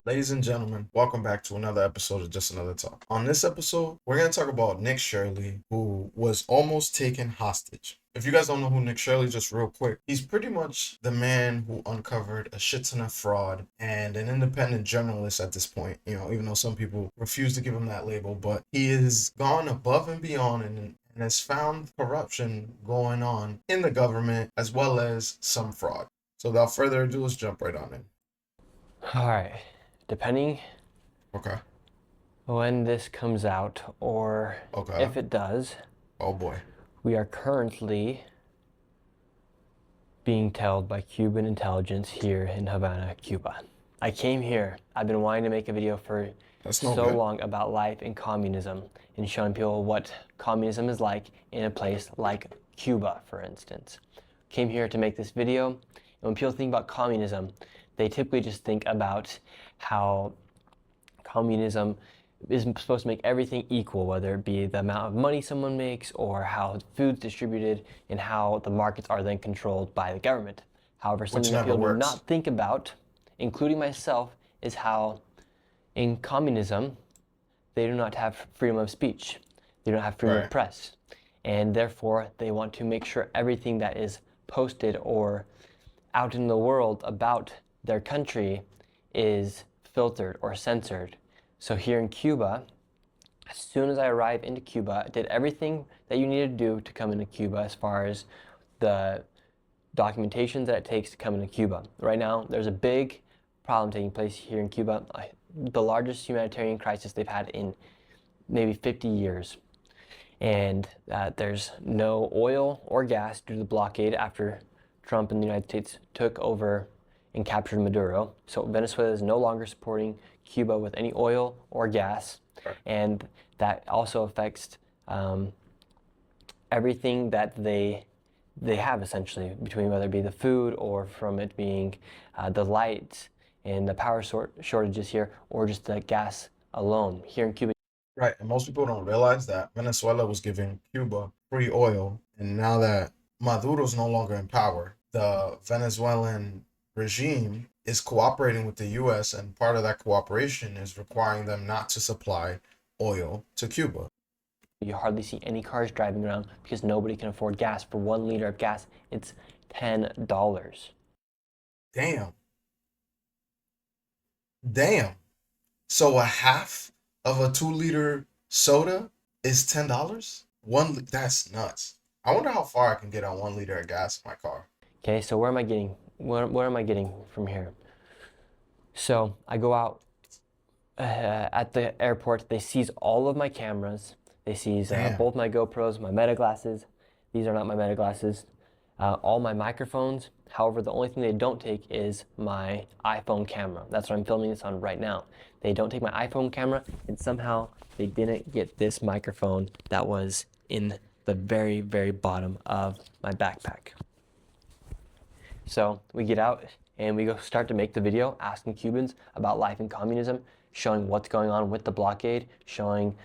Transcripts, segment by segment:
Ladies and gentlemen, welcome back to another episode of Just Another Talk. On this episode, we're going to talk about Nick Shirley, who was almost taken hostage. If you guys don't know who Nick Shirley, just real quick, he's pretty much the man who uncovered a shit ton of fraud and an independent journalist at this point, even though some people refuse to give him that label, but he has gone above and beyond and has found corruption going on in the government as well as some fraud. So without further ado, let's jump right on in. All right, depending Okay. when this comes out or Okay. if it does, Oh boy. we are currently being tailed by Cuban intelligence here in Havana, Cuba. I came here, I've been wanting to make a video for That's no so good. long about life in communism and showing people what communism is like in a place like Cuba, for instance. Came here to make this video, and when people think about communism, they typically just think about how communism is supposed to make everything equal, whether it be the amount of money someone makes or how food's distributed and how the markets are then controlled by the government. However, Which something that never people do works. not think about, including myself, is how in communism, they do not have freedom of speech. They don't have freedom Right. of press. And therefore, they want to make sure everything that is posted or out in the world about their country is filtered or censored. So here in Cuba, as soon as I arrived into Cuba, I did everything that you need to do to come into Cuba as far as the documentation that it takes to come into Cuba. Right now, there's a big problem taking place here in Cuba, the largest humanitarian crisis they've had in maybe 50 years. And there's no oil or gas due to the blockade after Trump and the United States took over and captured Maduro. So Venezuela is no longer supporting Cuba with any oil or gas. Right. And that also affects everything that they have, essentially, between whether it be the food or from it being the lights and the power shortages here, or just the gas alone. Here in Cuba, Right. And most people don't realize that Venezuela was giving Cuba free oil. And now that Maduro's no longer in power, the Venezuelan regime is cooperating with the US, and part of that cooperation is requiring them not to supply oil to Cuba. you hardly see any cars driving around because nobody can afford gas. For 1 liter of gas, it's $10. Damn. Damn. So a half of a 2 liter soda is $10? That's nuts. I wonder how far I can get on 1 liter of gas in my car. Okay, so where am I getting? Where am I getting from here? So I go out at the airport. They seize all of my cameras. They seize Damn. both my GoPros, my Meta glasses. These are not my Meta glasses. All my microphones. However, the only thing they don't take is my iPhone camera. That's what I'm filming this on right now. They don't take my iPhone camera, and somehow they didn't get this microphone that was in the very, very bottom of my backpack. So we get out and we go start to make the video asking Cubans about life in communism, showing what's going on with the blockade, showing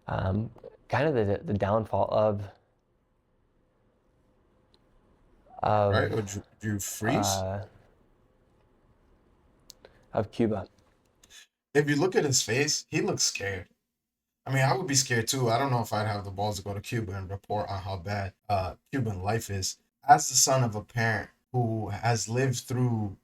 kind of the downfall Right? of Would you freeze? of Cuba. If you look at his face, he looks scared. I mean, I would be scared too. I don't know if I'd have the balls to go to Cuba and report on how bad Cuban life is. As the son of a parent who has lived through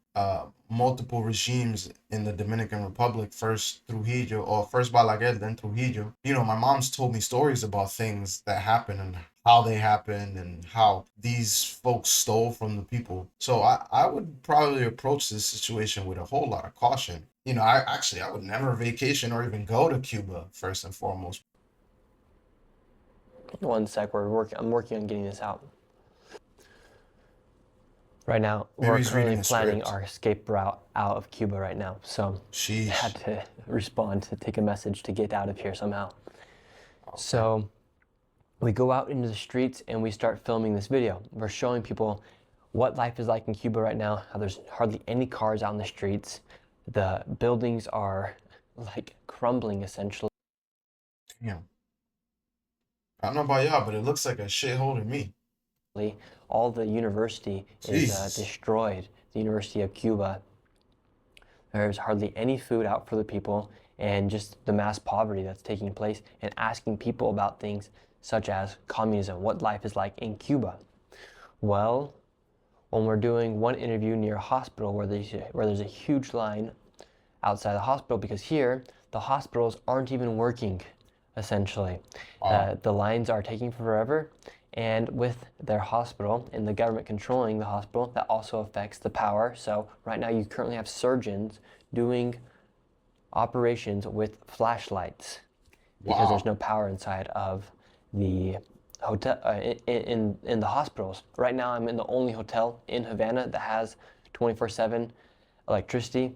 multiple regimes in the Dominican Republic, first Trujillo, or first Balaguer, then Trujillo, my mom's told me stories about things that happened and how they happened and how these folks stole from the people. So I would probably approach this situation with a whole lot of caution. I would never vacation or even go to Cuba first and foremost. 1 sec, I'm working on getting this out. Right now, Maybe we're he's currently reading a planning script. our escape route out of Cuba right now. So I had Sheesh. to respond to take a message to get out of here somehow. Okay. So we go out into the streets and we start filming this video. We're showing people what life is like in Cuba right now, how there's hardly any cars out in the streets. The buildings are like crumbling, essentially. Damn. I don't know about y'all, but it looks like a shithole to me. All the university is Jesus. destroyed. The University of Cuba. There's hardly any food out for the people, and just the mass poverty that's taking place, and asking people about things such as communism, what life is like in Cuba. Well, when we're doing one interview near a hospital where there's a huge line outside the hospital, because here the hospitals aren't even working, essentially. Wow. The lines are taking forever, and with their hospital and the government controlling the hospital, that also affects the power. So right now you currently have surgeons doing operations with flashlights because there's Wow. no power inside of the hotel, in the hospitals. Right now I'm in the only hotel in Havana that has 24/7 electricity,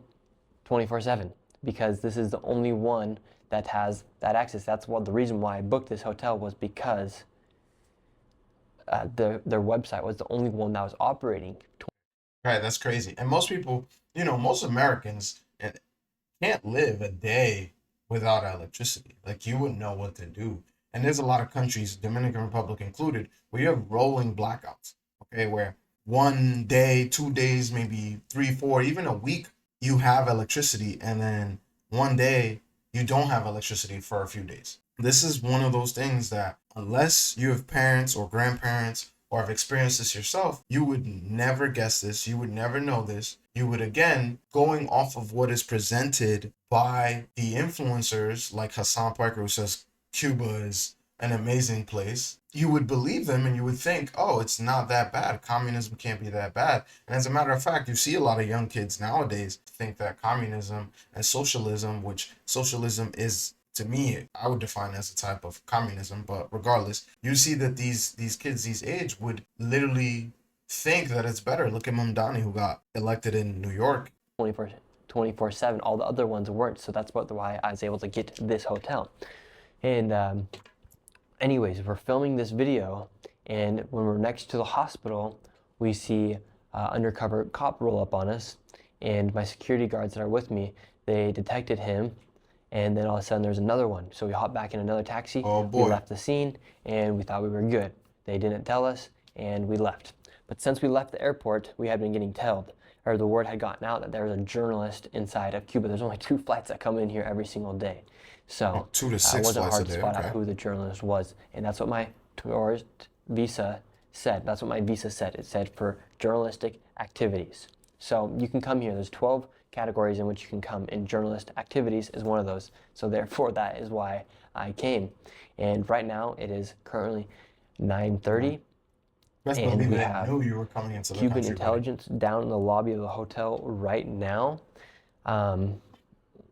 24/7, because this is the only one that has that access. That's what the reason why I booked this hotel was, because their website was the only one that was operating. Right, that's crazy. And most people, most Americans can't live a day without electricity. Like you wouldn't know what to do. And there's a lot of countries, Dominican Republic included, where you have rolling blackouts. Okay, where 1 day, 2 days, maybe three, four, even a week, you have electricity, and then one day you don't have electricity for a few days. This is one of those things that unless you have parents or grandparents or have experienced this yourself, you would never guess this. You would never know this. You would, again, going off of what is presented by the influencers like Hasan, who says Cuba is an amazing place, you would believe them and you would think, oh, it's not that bad. Communism can't be that bad. And as a matter of fact, you see a lot of young kids nowadays think that communism and socialism, which socialism is, to me, I would define as a type of communism, but regardless, you see that these kids these age would literally think that it's better. Look at Mamdani, who got elected in New York. 24/7. All the other ones weren't, so that's why I was able to get this hotel. And anyways, we're filming this video, and when we're next to the hospital, we see undercover cop roll up on us, and my security guards that are with me, they detected him, and then all of a sudden there's another one. So we hopped back in another taxi, Oh we boy. left the scene, and we thought we were good. They didn't tell us, and we left. But since we left the airport, we had been getting tailed, or the word had gotten out that there was a journalist inside of Cuba. There's only 2 flights that come in here every single day. So Oh, two to it six wasn't flights a hard to day. spot out Okay. who the journalist was. And that's what my tourist visa said. That's what my visa said. It said for journalistic activities. So you can come here. There's 12 categories in which you can come, and journalist activities is one of those. So therefore, that is why I came. And right now, it is currently 9:30, Best and believe we they have knew you were coming into the Cuban country, buddy. intelligence down in the lobby of the hotel right now, um,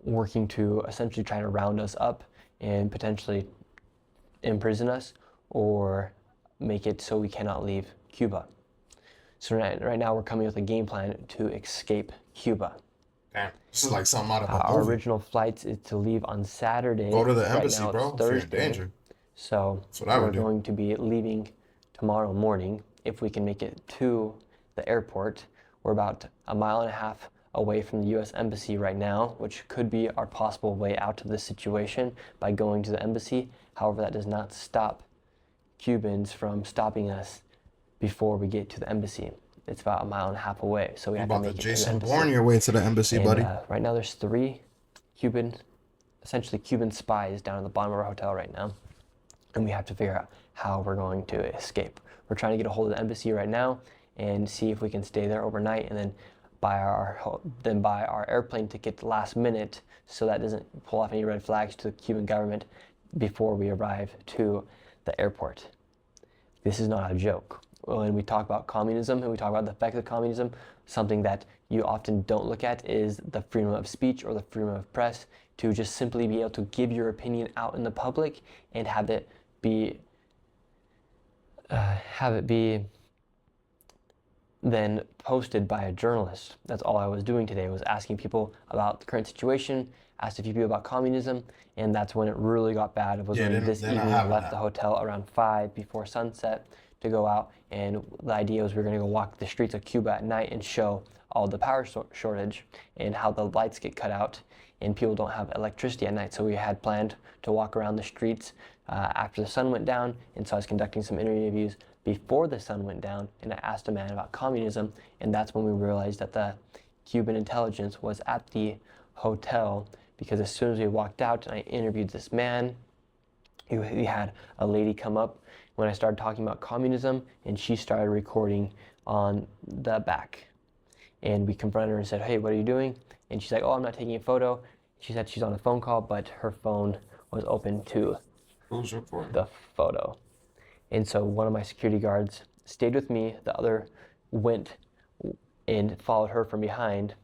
working to essentially try to round us up and potentially imprison us or make it so we cannot leave Cuba. So right now we're coming with a game plan to escape Cuba. Damn, this is like something out of a Our movie. original flights is to leave on Go Saturday. to the Right embassy, now it's bro, if you're in Thursday. danger. So That's what I we're would do. going to be leaving tomorrow morning if we can make it to the airport. We're about a mile and a half away from the U.S. Embassy right now, which could be our possible way out of this situation by going to the embassy. However, that does not stop Cubans from stopping us before we get to the embassy. It's about a mile and a half away, so we You have to about to make it to the Jason Bourne embassy. your way to the embassy, And buddy. right now there's 3 Cuban, essentially Cuban spies down at the bottom of our hotel right now, and we have to figure out how we're going to escape. We're trying to get a hold of the embassy right now and see if we can stay there overnight, and then buy our airplane ticket last minute, so that doesn't pull off any red flags to the Cuban government before we arrive to the airport. This is not a joke. When we talk about communism and we talk about the effects of communism, something that you often don't look at is the freedom of speech or the freedom of press, to just simply be able to give your opinion out in the public and have it be then posted by a journalist. That's all I was doing today, was asking people about the current situation, asked a few people about communism, and that's when it really got bad. It was Yeah, when this they're not evening having left the that. hotel around 5 before sunset to go out, and the idea was we were going to go walk the streets of Cuba at night and show all the power shortage and how the lights get cut out and people don't have electricity at night. So we had planned to walk around the streets after the sun went down, and so I was conducting some interviews before the sun went down, and I asked a man about communism, and that's when we realized that the Cuban intelligence was at the hotel, because as soon as we walked out and I interviewed this man, we had a lady come up when I started talking about communism, and she started recording on the back. And we confronted her and said, "Hey, what are you doing?" And she's like, "Oh, I'm not taking a photo." She said she's on a phone call, but her phone was open to Who's recording? the photo. And so one of my security guards stayed with me. The other went and followed her from behind,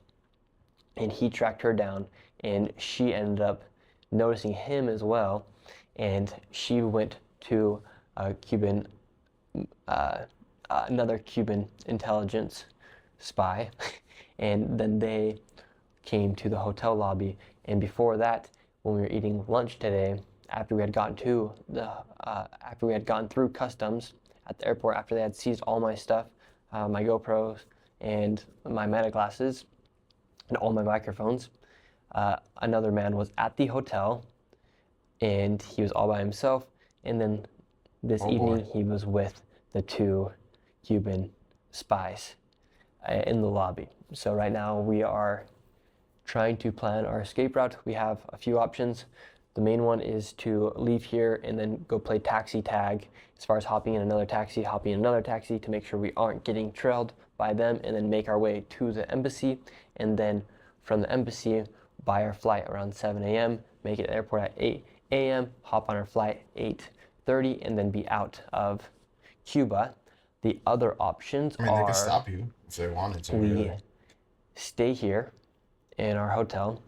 and he tracked her down, and she ended up noticing him as well, and she went to a Cuban, another Cuban intelligence spy, and then they came to the hotel lobby. And before that, when we were eating lunch today, after we had gotten through customs at the airport, after they had seized all my stuff, my GoPros and my meta glasses and all my microphones, another man was at the hotel, and he was all by himself. And then this evening, he was with the two Cuban spies in the lobby. So right now we are trying to plan our escape route. We have a few options. The main one is to leave here and then go play taxi tag, as far as hopping in another taxi to make sure we aren't getting trailed by them, and then make our way to the embassy, and then from the embassy buy our flight around 7 a.m., make it to the airport at 8 a.m., hop on our flight 8:30, and then be out of Cuba. The other options They are, could stop you if they wanted to. we Really. stay here in our hotel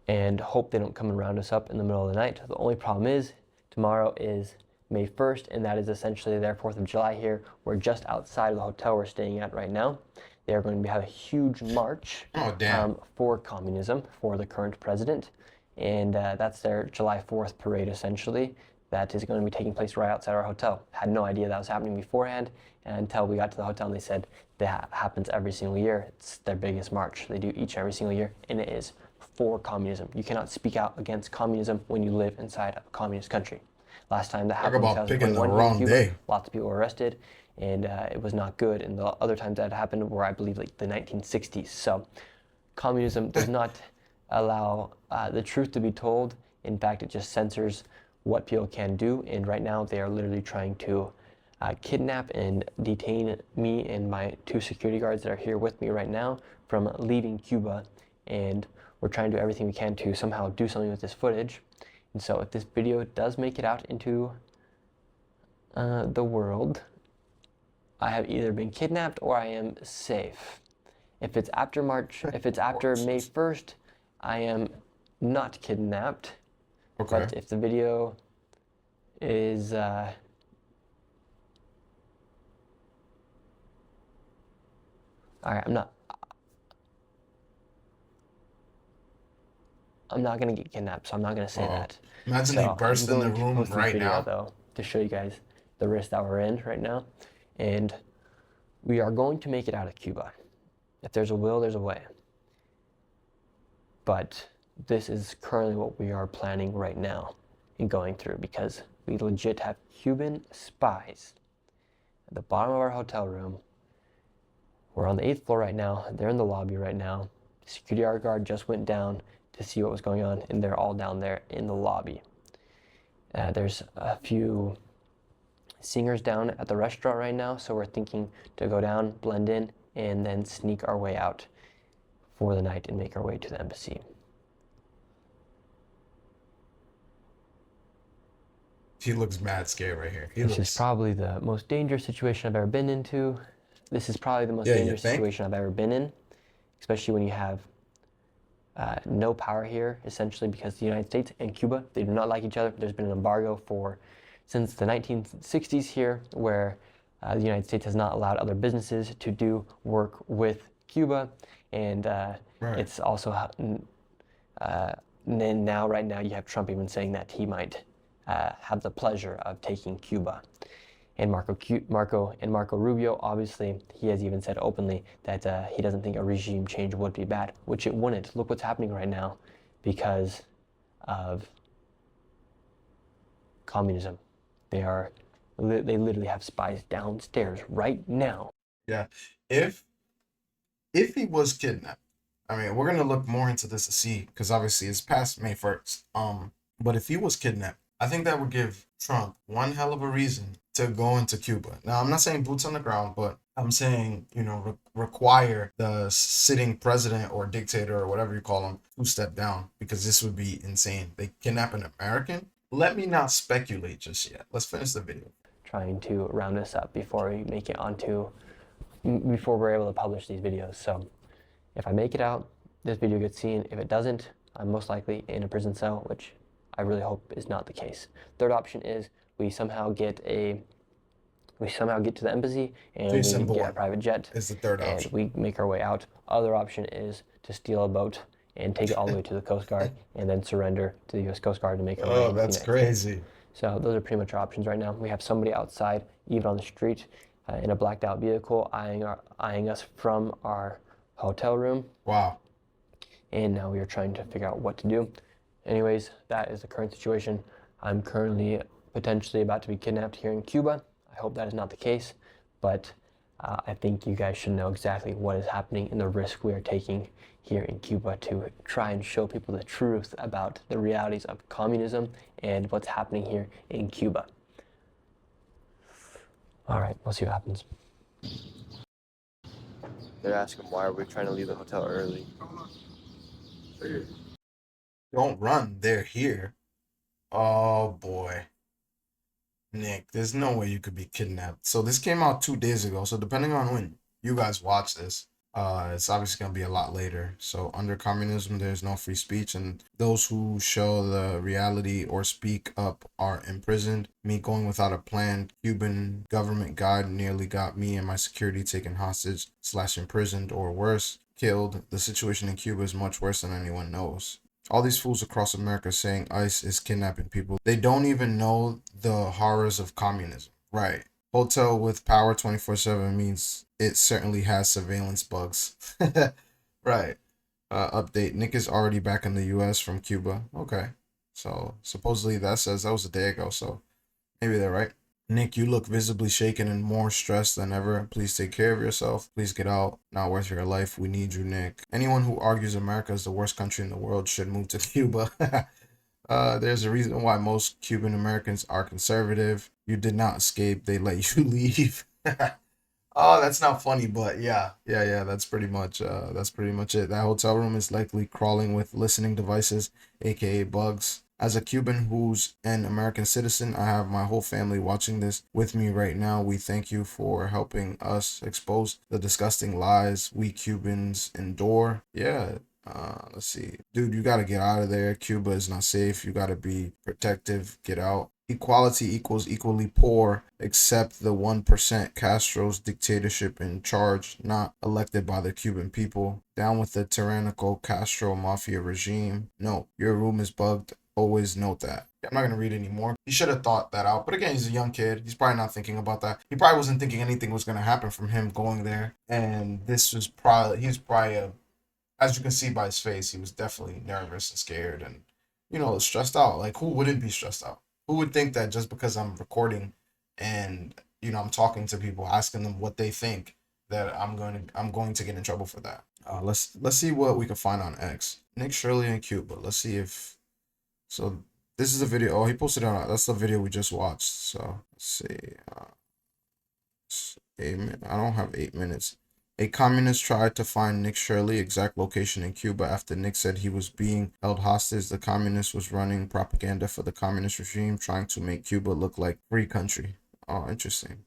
and hope they don't come and round us up in the middle of the night. The only problem is tomorrow is May 1st, and that is essentially their 4th of July here. We're just outside of the hotel we're staying at right now. They are going to have a huge march for communism, for the current president, and that's their July 4th parade, essentially. That is going to be taking place right outside our hotel. Had no idea that was happening beforehand, until we got to the hotel and they said that happens every single year. It's their biggest march. They do each and every single year, and it is for communism. You cannot speak out against communism when you live inside a communist country. Last time that happened in 2021 in Cuba, lots of people were arrested, and it was not good. And the other times that happened were, I believe, like the 1960s. So communism does not allow the truth to be told. In fact, it just censors what people can do. And right now they are literally trying to kidnap and detain me and my two security guards that are here with me right now from leaving Cuba. And we're trying to do everything we can to somehow do something with this footage. And so if this video does make it out into the world, I have either been kidnapped or I am safe. If it's after May 1st, I am not kidnapped. Okay. But if the video is all right, I'm not gonna get kidnapped, so I'm not gonna say that. Imagine they burst in the room right now, though, to show you guys the risk that we're in right now, and we are going to make it out of Cuba. If there's a will, there's a way. But this is currently what we are planning right now and going through, because we legit have Cuban spies at the bottom of our hotel room. We're on the 8th floor right now. They're in the lobby right now. The security guard just went down to see what was going on, and they're all down there in the lobby. There's a few singers down at the restaurant right now, so we're thinking to go down, blend in, and then sneak our way out for the night and make our way to the embassy. He looks mad scared right here. This is probably the most dangerous situation I've ever been into. This is probably the most dangerous situation I've ever been in, especially when you have no power here, essentially, because the United States and Cuba, they do not like each other. There's been an embargo since the 1960s here, where the United States has not allowed other businesses to do work with Cuba, and it's also right now you have Trump even saying that he might have the pleasure of taking Cuba. And Marco Rubio, obviously, he has even said openly that he doesn't think a regime change would be bad, which it wouldn't. Look what's happening right now because of communism. They literally have spies downstairs right now. Yeah. If if he was kidnapped, I mean, we're gonna look more into this to see, because obviously it's past May 1st. But if he was kidnapped, I think that would give Trump one hell of a reason to go into Cuba. Now, I'm not saying boots on the ground, but I'm saying, require the sitting president or dictator or whatever you call him to step down, because this would be insane. They kidnap an American. Let me not speculate just yet. Let's finish the video. Trying to round this up before we make it onto, before we're able to publish these videos. So if I make it out, this video gets seen. If it doesn't, I'm most likely in a prison cell, which I really hope is not the case. Third option is we somehow get to the embassy and Jason we Bourne get a private jet is the third and option. we make our way out. Other option is to steal a boat and take it all the way to the Coast Guard and then surrender to the U.S. Coast Guard to make our way Oh, into the that's United States. crazy. So those are pretty much our options right now. We have somebody outside, even on the street, in a blacked out vehicle, eyeing us from our hotel room. Wow. And now we are trying to figure out what to do. Anyways, that is the current situation. I'm currently potentially about to be kidnapped here in Cuba. I hope that is not the case, but I think you guys should know exactly what is happening and the risk we are taking here in Cuba to try and show people the truth about the realities of communism and what's happening here in Cuba. All right, we'll see what happens. They're asking why are we trying to leave the hotel early. Don't run. They're here. Oh boy. Nick, there's no way you could be kidnapped. So this came out 2 days ago. So depending on when you guys watch this, it's obviously gonna be a lot later. So under communism, there's no free speech, and those who show the reality or speak up are imprisoned. Me going without a plan, Cuban government guide nearly got me and my security taken hostage / imprisoned or worse, killed. The situation in Cuba is much worse than anyone knows. All these fools across America saying ICE is kidnapping people. They don't even know the horrors of communism. Right. Hotel with power 24/7 means it certainly has surveillance bugs. Right. Update. Nick is already back in the US from Cuba. Okay. So supposedly that says that was a day ago. So maybe they're right. Nick, you look visibly shaken and more stressed than ever. Please take care of yourself. Please get out. Not worth your life. We need you, Nick. Anyone who argues America is the worst country in the world should move to Cuba. There's a reason why most Cuban Americans are conservative. You did not escape. They let you leave. Oh, that's not funny, but yeah. That's pretty much it. That hotel room is likely crawling with listening devices, aka bugs. As a Cuban who's an American citizen, I have my whole family watching this with me right now. We thank you for helping us expose the disgusting lies we Cubans endure. Yeah. Let's see. Dude, you gotta get out of there. Cuba is not safe. You gotta be protective. Get out. Equality equals equally poor, except the 1%. Castro's dictatorship in charge, not elected by the Cuban people. Down with the tyrannical Castro mafia regime. No, your room is bugged. Always note that. I'm not going to read anymore. He should have thought that out. But again, he's a young kid. He's probably not thinking about that. He probably wasn't thinking anything was going to happen from him going there. And this was probably, as you can see by his face, he was definitely nervous and scared and, stressed out. Like, who wouldn't be stressed out? Who would think that just because I'm recording and, I'm talking to people, asking them what they think, that I'm going to get in trouble for that. Let's see what we can find on X. Nick, Shirley, and Cuba. Let's see if. So this is a video. Oh, he posted it on. That's the video we just watched. So let's see. 8 minutes. I don't have 8 minutes. A communist tried to find Nick Shirley exact location in Cuba after Nick said he was being held hostage. The communist was running propaganda for the communist regime, trying to make Cuba look like free country. Oh, interesting.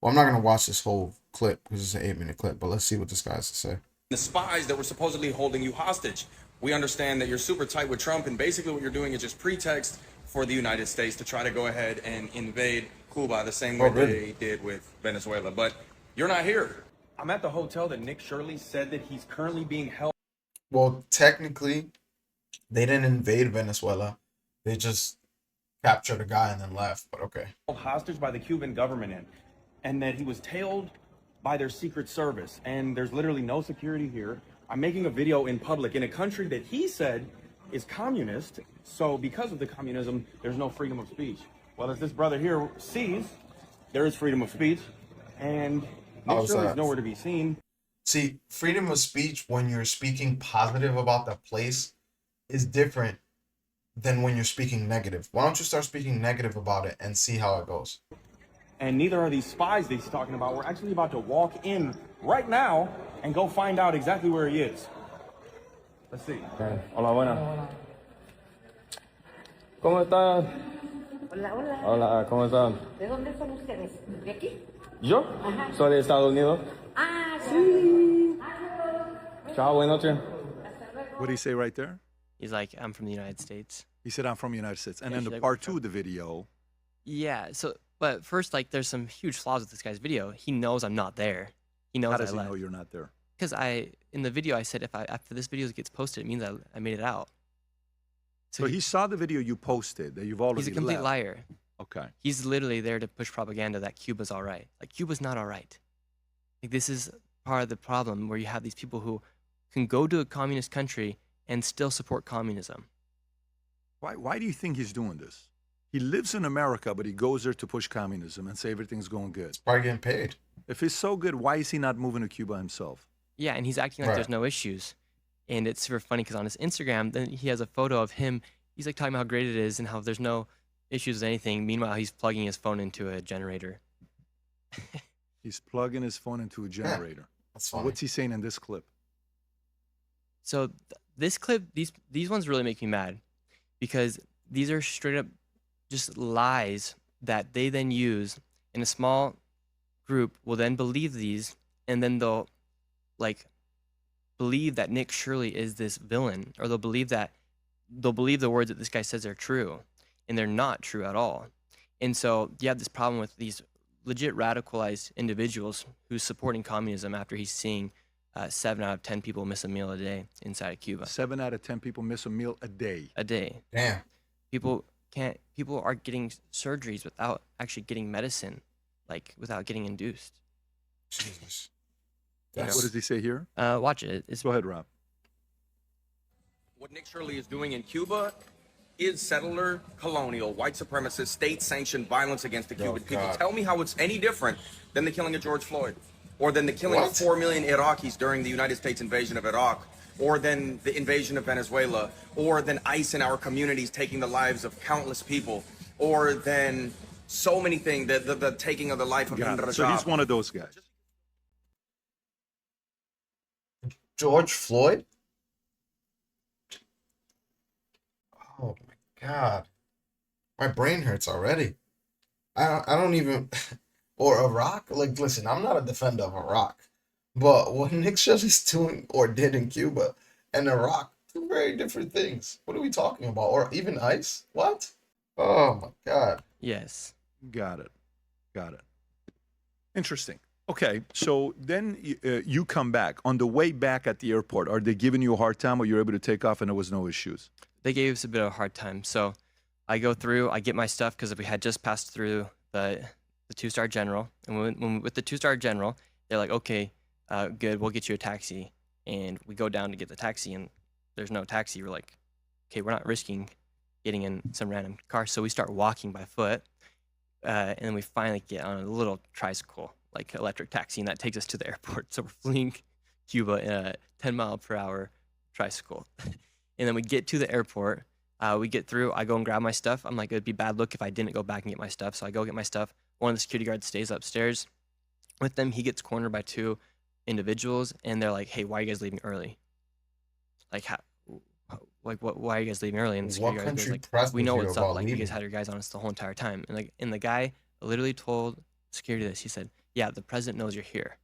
Well, I'm not gonna watch this whole clip because it's an 8-minute clip, but let's see what this guy has to say. The spies that were supposedly holding you hostage. We understand that you're super tight with Trump, and basically what you're doing is just pretext for the United States to try to go ahead and invade Cuba the same way they did with Venezuela. But you're not here. I'm at the hotel that Nick Shirley said that he's currently being held. Well, technically, they didn't invade Venezuela. They just captured a guy and then left, but okay. Hostage by the Cuban government and that he was tailed by their secret service. And there's literally no security here. I'm making a video in public in a country that he said is communist. So because of the communism, there's no freedom of speech. Well, as this brother here sees, there is freedom of speech. And Nick Shirley's nowhere to be seen. See, freedom of speech when you're speaking positive about the place is different than when you're speaking negative. Why don't you start speaking negative about it and see how it goes? And neither are these spies that he's talking about. We're actually about to walk in right now and go find out exactly where he is. Let's see. Hola, buena. ¿Cómo están? Hola, hola. Hola, ¿cómo están? ¿De dónde son ustedes? ¿De aquí? ¿Yo? Ajá. Soy de Estados Unidos. Ah, sí. Chao, buenas noches. What did he say right there? He's like, I'm from the United States. He said, I'm from the United States. And Yeah, then she's the like, part "Where two of the video, Yeah, so, but first, like, there's some huge flaws with this guy's video. He knows I'm not there. He knows how I does he left. know you're not there? Because in the video, I said if after this video gets posted, it means I made it out. So he saw the video you posted that you've already he's a complete left. liar. Okay. He's literally there to push propaganda that Cuba's all right. Like, Cuba's not all right. Like, this is part of the problem where you have these people who can go to a communist country and still support communism. Why do you think he's doing this? He lives in America, but he goes there to push communism and say everything's going good. Probably getting paid. If he's so good, why is he not moving to Cuba himself? Yeah, and he's acting like Right. there's no issues. And it's super funny because on his Instagram, then he has a photo of him. He's like talking about how great it is and how there's no issues with anything. Meanwhile, he's plugging his phone into a generator. He's plugging his phone into a generator. That's funny. What's he saying in this clip? So this clip, these ones really make me mad because these are straight up just lies that they then use, and a small group will then believe these, and then they'll like believe that Nick Shirley is this villain, or they'll believe the words that this guy says are true, and they're not true at all. And so you have this problem with these legit radicalized individuals who's supporting communism after he's seeing 7 out of 10 people miss a meal a day inside of Cuba. 7 out of 10 people miss a meal a day. A day. Damn. People are getting surgeries without actually getting medicine, like without getting induced. Jesus. You know? What does he say here? Watch it. It's Go ahead, Rob. What Nick Shirley is doing in Cuba is settler, colonial, white supremacist, state-sanctioned violence against the Cuban people. God. Tell me how it's any different than the killing of George Floyd, or than the killing What? of 4 million Iraqis during the United States invasion of Iraq, or than the invasion of Venezuela, or than ICE in our communities taking the lives of countless people, or than so many things, the taking of the life of Hind Got it. So he's Rajab. one of those guys. George Floyd? Oh my God. My brain hurts already. I don't even or Iraq. Like, listen, I'm not a defender of Iraq, but what Nick Shirley's doing or did in Cuba and Iraq, two very different things. What are we talking about? Or even ICE? What? Oh my God. yes. Got it. Got it. Interesting. Okay, so then you come back. On the way back at the airport, are they giving you a hard time or you're able to take off and there was no issues? They gave us a bit of a hard time. So I go through, I get my stuff because we had just passed through the 2-star general, and when with the 2-star general, they're like, okay, good, we'll get you a taxi. And we go down to get the taxi, and there's no taxi. We're like, okay, we're not risking getting in some random car, so we start walking by foot, and then we finally get on a little tricycle, like electric taxi, and that takes us to the airport. So we're fleeing Cuba in a 10-mile-per-hour tricycle. And then we get to the airport. We get through. I go and grab my stuff. I'm like, it'd be bad look if I didn't go back and get my stuff. So I go get my stuff. One of the security guards stays upstairs with them. He gets cornered by 2 individuals, and they're like, "Hey, why are you guys leaving early? Like, why are you guys leaving early?" And the What security guard goes country like, pressed "We know you what's up. about Like, you leaving?" guys had your guys on us the whole entire time." And the guy literally told security this. He said, "Yeah, the president knows you're here.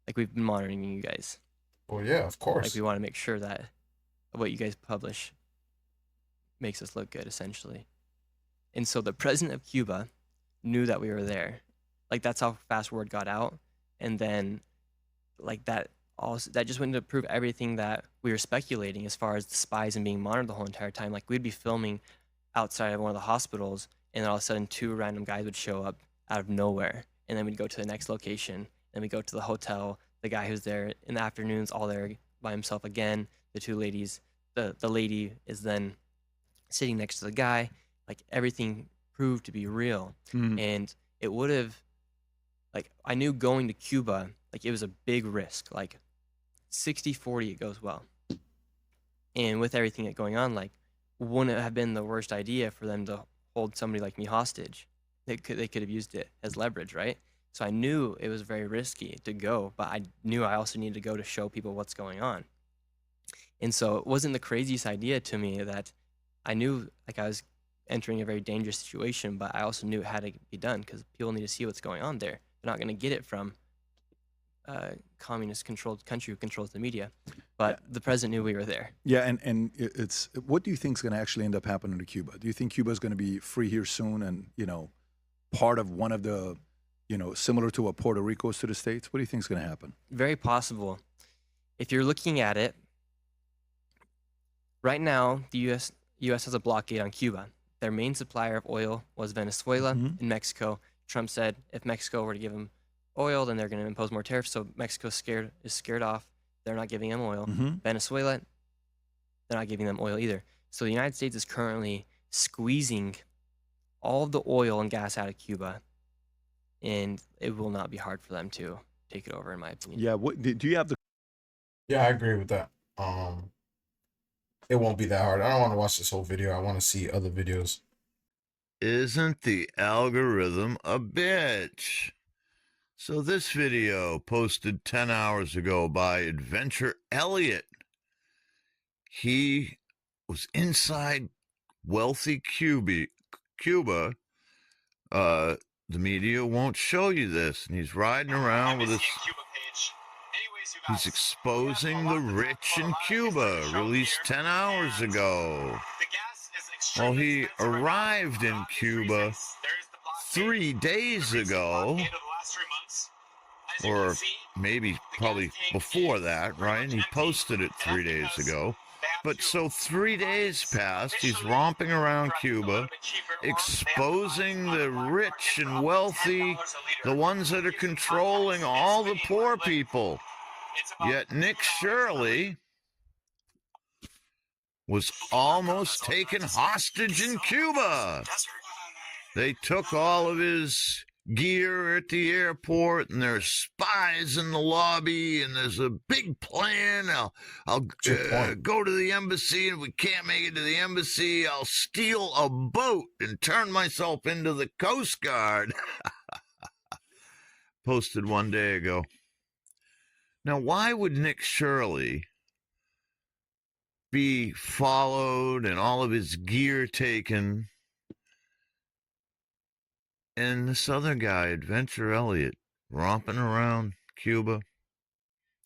Like, we've been monitoring you guys. Well, yeah, of course. Like, we want to make sure that what you guys publish makes us look good, essentially." And so the president of Cuba knew that we were there. Like, that's how fast word got out. And then, like, that just went to prove everything that we were speculating as far as the spies and being monitored the whole entire time. Like, we'd be filming outside of one of the hospitals, and then all of a sudden 2 random guys would show up out of nowhere. And then we'd go to the next location, and we go to the hotel. The guy who's there in the afternoons, all there by himself again. The 2 ladies, the lady is then sitting next to the guy. Like, everything proved to be real. Mhm. And it would have, like, I knew going to Cuba, Like, it was a big risk, like 60-40 it goes well. And with everything that's going on, like, wouldn't it have been the worst idea for them to hold somebody like me hostage? They could have used it as leverage, right? So I knew it was very risky to go, but I knew I also needed to go to show people what's going on. And so it wasn't the craziest idea to me that I knew, like, I was entering a very dangerous situation, but I also knew it had to be done because people need to see what's going on there. They're not going to get it from a communist-controlled country who controls the media. But the president knew we were there. Yeah, and it's what do you think is going to actually end up happening to Cuba? Do you think Cuba is going to be free here soon, and part of one of the, similar to what Puerto Rico is to the States? What do you think is going to happen? Very possible. If you're looking at it, right now the U.S. has a blockade on Cuba. Their main supplier of oil was Venezuela and Mexico. Trump said if Mexico were to give them oil, then they're going to impose more tariffs. So Mexico is scared off. They're not giving them oil. Venezuela, they're not giving them oil either. So the United States is currently squeezing all of the oil and gas out of Cuba, and it will not be hard for them to take it over, in my opinion. Yeah. What do you have the? Yeah, I agree with that. It won't be that hard. I don't want to watch this whole video. I want to see other videos. Isn't the algorithm a bitch? So this video posted 10 hours ago by Adventure Elliot. He was inside wealthy Cuba. The media won't show you this, and he's riding around with his. He's exposing the rich in Cuba, released 10 hours ago. Well, he arrived in Cuba 3 days ago, or maybe probably before that, right? He posted it 3 days ago. But so 3 days passed, he's romping around Cuba, exposing the rich and wealthy, the ones that are controlling all the poor people. Yet Nick Shirley was almost taken hostage in Cuba. They took all of his gear at the airport, and there's spies in the lobby, and there's a big plan. I'll go to the embassy, and if we can't make it to the embassy, I'll steal a boat and turn myself into the Coast Guard. Posted 1 day ago. Now, why would Nick Shirley be followed and all of his gear taken? And this other guy, Adventure Elliot, romping around Cuba,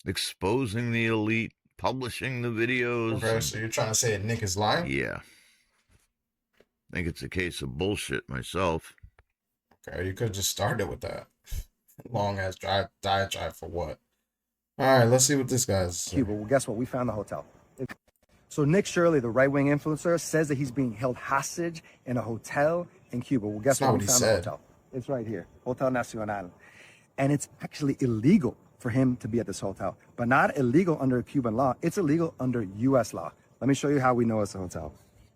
exposing the elite, publishing the videos. Okay, so you're trying to say Nick is lying? Yeah. I think it's a case of bullshit myself. Okay, you could have just started with that. Long ass diatribe for what? All right, let's see what this guy's saying. Cuba. Well, guess what? We found the hotel. So Nick Shirley, the right-wing influencer, says that he's being held hostage in a hotel in Cuba. Well, guess what? We found the hotel. It's right here, Hotel Nacional. And it's actually illegal for him to be at this hotel, but not illegal under Cuban law. It's illegal under U.S. law. Let me show you how we know it's a hotel.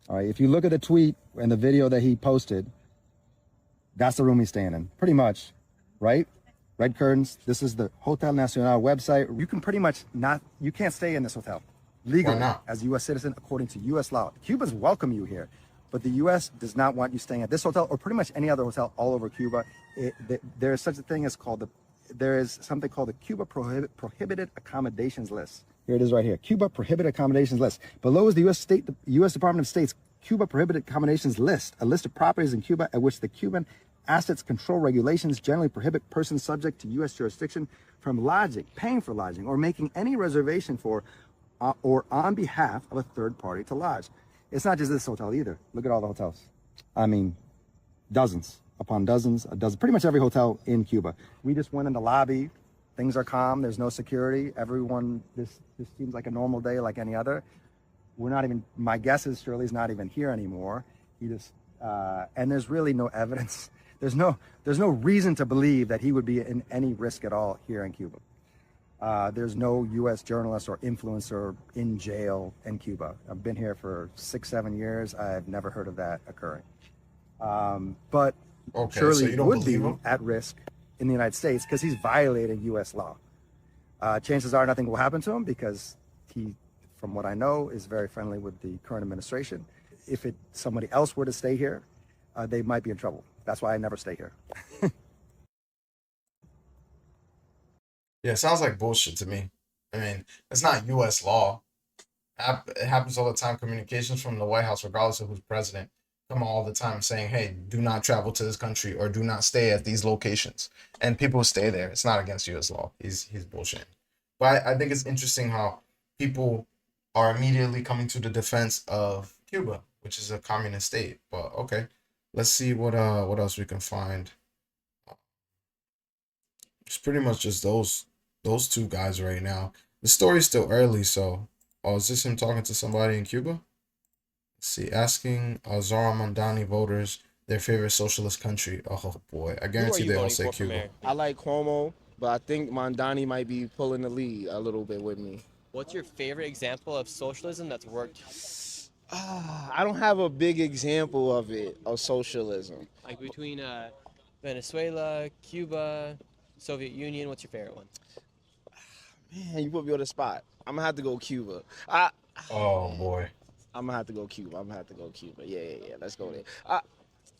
All right, if you look at the tweet and the video that he posted, that's the room he's staying in, pretty much, right? Red curtains. This is the Hotel Nacional website. You can pretty much you can't stay in this hotel legally as a U.S. citizen according to U.S. law. Cubans welcome you here, but the U.S. does not want you staying at this hotel or pretty much any other hotel all over Cuba. There is such a thing as there is something called the Cuba Prohibited Accommodations List. Here it is right here, Cuba Prohibited Accommodations List. Below is the U.S. Department of State's Cuba Prohibited Accommodations List, a list of properties in Cuba at which the Cuban assets control regulations generally prohibit persons subject to U.S. jurisdiction from lodging, paying for lodging, or making any reservation for or on behalf of a third party to lodge. It's not just this hotel either. Look at all the hotels. I mean, dozens upon dozens, a dozen, pretty much every hotel in Cuba. We just went in the lobby. Things are calm. There's no security. Everyone, this seems like a normal day like any other. We're not even, my guess is Shirley's not even here anymore. He just, and there's really no evidence. There's no reason to believe that he would be in any risk at all here in Cuba. There's no U.S. journalist or influencer in jail in Cuba. I've been here for 6-7 years. I've never heard of that occurring. But Okay, Shirley so you don't would be believe him? at risk in the United States because he's violating U.S. law. Chances are nothing will happen to him because he, from what I know, is very friendly with the current administration. If somebody else were to stay here, they might be in trouble. That's why I never stay here. Yeah, it sounds like bullshit to me. I mean, it's not U.S. law. It happens all the time. Communications from the White House, regardless of who's president, come all the time saying, "Hey, do not travel to this country or do not stay at these locations," and people stay there. It's not against U.S. law. He's bullshitting. But I think it's interesting how people are immediately coming to the defense of Cuba, which is a communist state. But okay, let's see what else we can find. It's pretty much just those two guys right now. The story's still early, so is this him talking to somebody in Cuba? Let's see, asking Zara Mandani voters their favorite socialist country. Oh boy, I guarantee they all say Cuba. I like Cuomo, but I think Mandani might be pulling the lead a little bit with me. What's your favorite example of socialism that's worked? I don't have a big example of socialism. Like between Venezuela, Cuba, Soviet Union, what's your favorite one? Man, you put me on the spot. I'm gonna have to go Cuba. Oh boy. I'm gonna have to go Cuba. Yeah. Let's go there.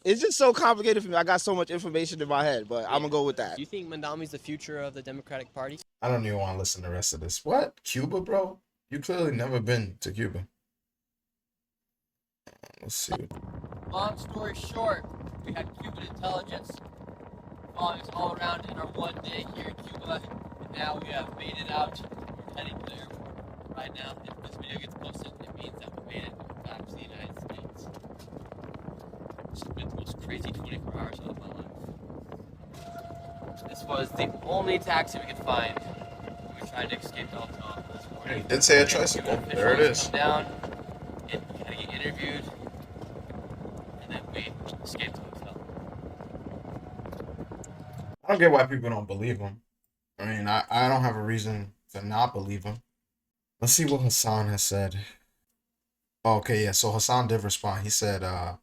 It's just so complicated for me. I got so much information in my head, but I'm gonna go with that. Do you think Mandami's the future of the Democratic Party? I don't even want to listen to the rest of this. What? Cuba, bro? You clearly never been to Cuba. Let's see. Long story short, we had Cuban intelligence following us all around in our one day here in Cuba, and now we have made it out. We're heading to the airport right now. If this video gets posted, it means that we made it back to the United States. It's been the most crazy 24 hours of my life. This was the only taxi we could find. We tried to escape the hotel this morning. It did say a tricycle. There it is. Come down, we had to get interviewed, and then we escaped the hotel. I don't get why people don't believe him. I mean, I don't have a reason to not believe him. Let's see what Hasan has said. Okay, yeah, so Hasan did respond. He said, I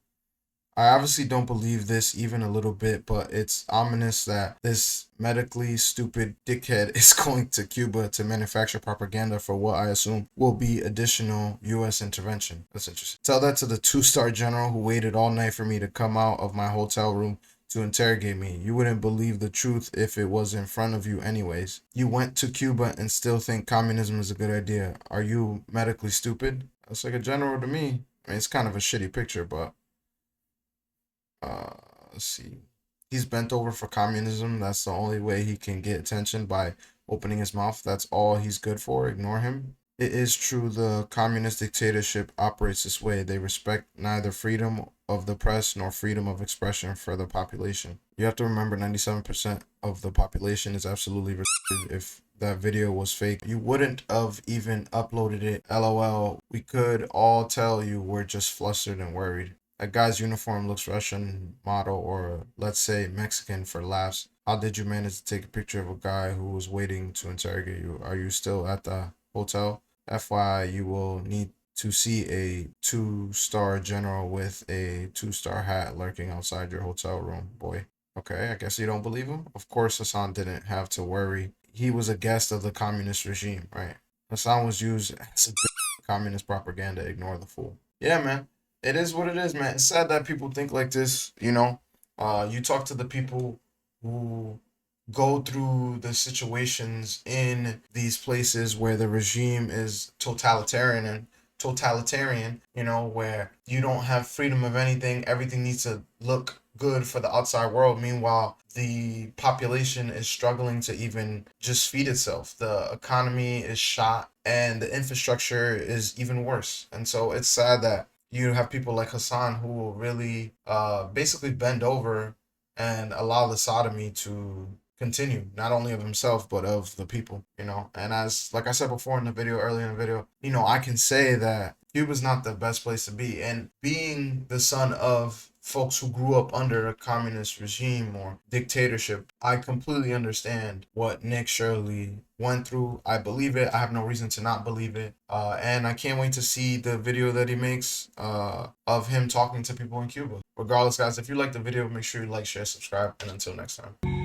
obviously don't believe this even a little bit, but it's ominous that this medically stupid dickhead is going to Cuba to manufacture propaganda for what I assume will be additional U.S. intervention. That's interesting. Tell that to the 2-star general who waited all night for me to come out of my hotel room to interrogate me. You wouldn't believe the truth if it was in front of you anyways. You went to Cuba and still think communism is a good idea. Are you medically stupid? That's like a general to me. I mean, it's kind of a shitty picture, but let's see. He's bent over for communism. That's the only way he can get attention, by opening his mouth. That's all he's good for. Ignore him. It is true the communist dictatorship operates this way. They respect neither freedom of the press nor freedom of expression for the population. You have to remember 97% of the population is absolutely retarded. If that video was fake, you wouldn't have even uploaded it. LOL. We could all tell you we're just flustered and worried. That guy's uniform looks Russian model, or let's say Mexican for laughs. How did you manage to take a picture of a guy who was waiting to interrogate you? Are you still at the hotel? FYI, you will need to see a 2-star general with a 2-star hat lurking outside your hotel room, boy. Okay, I guess you don't believe him? Of course, Hasan didn't have to worry. He was a guest of the communist regime, right? Hasan was used as a communist propaganda. Ignore the fool. Yeah, man. It is what it is, man. It's sad that people think like this, you know. You talk to the people who go through the situations in these places where the regime is totalitarian, you know, where you don't have freedom of anything. Everything needs to look good for the outside world. Meanwhile, the population is struggling to even just feed itself. The economy is shot and the infrastructure is even worse. And so it's sad that you have people like Hasan who will really basically bend over and allow the sodomy to continue, not only of himself but of the people, you know. And as like I said before in the video, earlier in the video, you know, I can say that Cuba's not the best place to be. And being the son of folks who grew up under a communist regime or dictatorship, I completely understand what Nick Shirley went through. I believe it. I have no reason to not believe it. And I can't wait to see the video that he makes of him talking to people in Cuba. Regardless, guys, if you like the video, make sure you like, share, subscribe, and until next time.